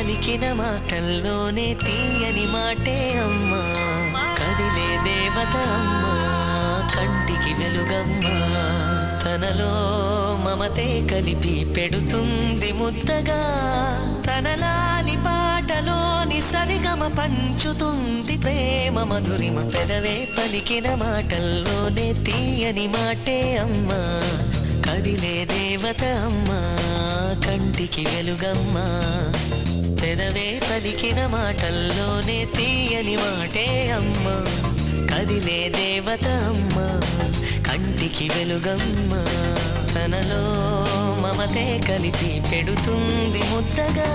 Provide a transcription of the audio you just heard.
పలికిన మాటల్లోనే తీయని మాటే అమ్మా. కదిలే దేవత అమ్మా, కంటికి వెలుగమ్మా. తనలో మమతే కలిపి పెడుతుంది ముద్దగా. తనలాలి పాటలోని సరిగమ పంచుతుంది ప్రేమ మధురిమ. పెదవే పలికిన మాటల్లోనే తీయని మాటే అమ్మా. కదిలే దేవత అమ్మా, కంటికి వెలుగమ్మా. పెదవే పలికిన మాటల్లోనే తీయని మాటే అమ్మా. కదిలే దేవత అమ్మా, కంటికి వెలుగమ్మా. తనలో మమతే కలిపి పెడుతుంది ముద్దగా.